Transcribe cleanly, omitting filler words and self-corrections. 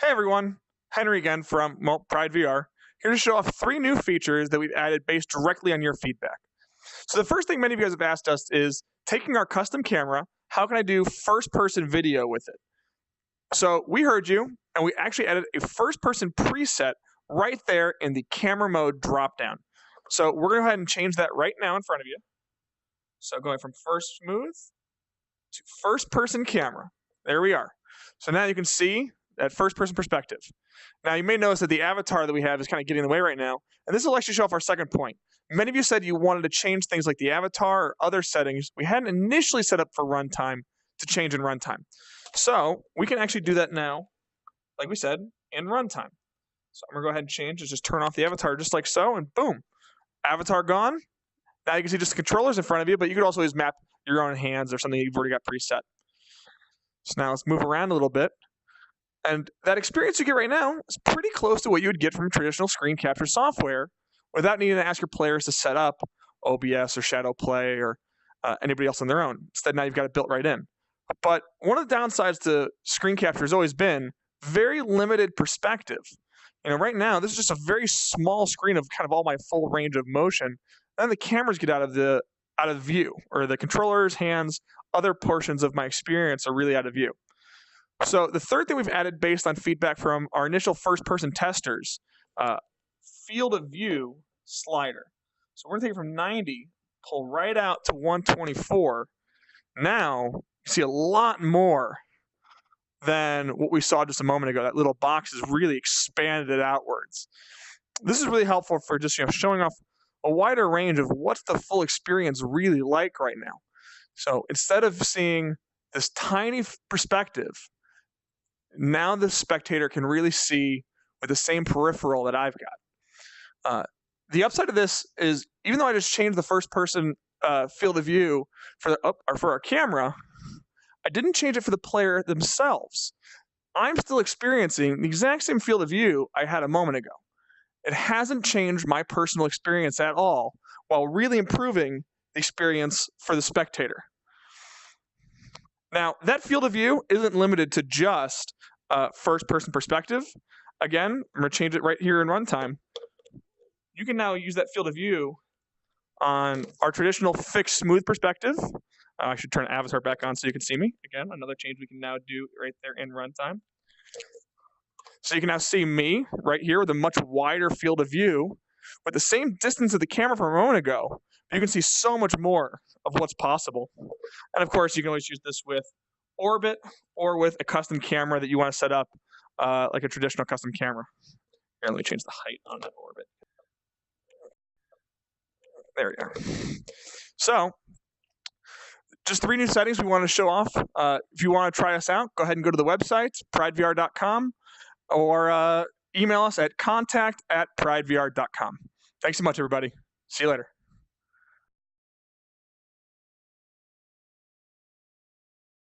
Hey everyone, Henry again from Pryde VR, here to show off 3 new features that we've added based directly on your feedback. So the first thing many of you guys have asked us is, taking our custom camera, how can I do first-person video with it? So we heard you, and we actually added a first-person preset right there in the camera mode dropdown. So we're going to go ahead and change that right now in front of you. So going from first smooth to first-person camera. There we are. So now you can see that first-person perspective. Now, you may notice that the avatar that we have is kind of getting in the way right now, and this will actually show off our second point. Many of you said you wanted to change things like the avatar or other settings we hadn't initially set up for runtime to change in runtime. So we can actually do that now, like we said, in runtime. So I'm going to go ahead and change, just turn off the avatar just like so, and boom, avatar gone. Now you can see just the controllers in front of you, but you could also use map your own hands or something you've already got preset. So now let's move around a little bit. And that experience you get right now is pretty close to what you would get from traditional screen capture software without needing to ask your players to set up OBS or Shadow Play or anybody else on their own. Instead, now you've got it built right in. But one of the downsides to screen capture has always been very limited perspective. Right now, this is just a very small screen of kind of all my full range of motion. And then the cameras get out of view, or the controllers, hands, other portions of my experience are really out of view. So the third thing we've added based on feedback from our initial first-person testers, field of view slider. So we're going to take it from 90, pull right out to 124. Now you see a lot more than what we saw just a moment ago. That little box has really expanded it outwards. This is really helpful for just showing off a wider range of what's the full experience really like right now. So instead of seeing this tiny perspective, now the spectator can really see with the same peripheral that I've got. The upside of this is, even though I just changed the first-person field of view for our camera, I didn't change it for the player themselves. I'm still experiencing the exact same field of view I had a moment ago. It hasn't changed my personal experience at all, while really improving the experience for the spectator. Now, that field of view isn't limited to just first-person perspective. Again, I'm going to change it right here in runtime. You can now use that field of view on our traditional fixed smooth perspective. I should turn avatar back on so you can see me. Again, another change we can now do right there in runtime. So you can now see me right here with a much wider field of view with the same distance of the camera from a moment ago. You can see so much more of what's possible. And of course, you can always use this with Orbit or with a custom camera that you want to set up, like a traditional custom camera. Here, let me change the height on that Orbit. There we are. So, just 3 new settings we want to show off. If you want to try us out, go ahead and go to the website, prydevr.com, or email us at contact@prydevr.com. Thanks so much, everybody. See you later.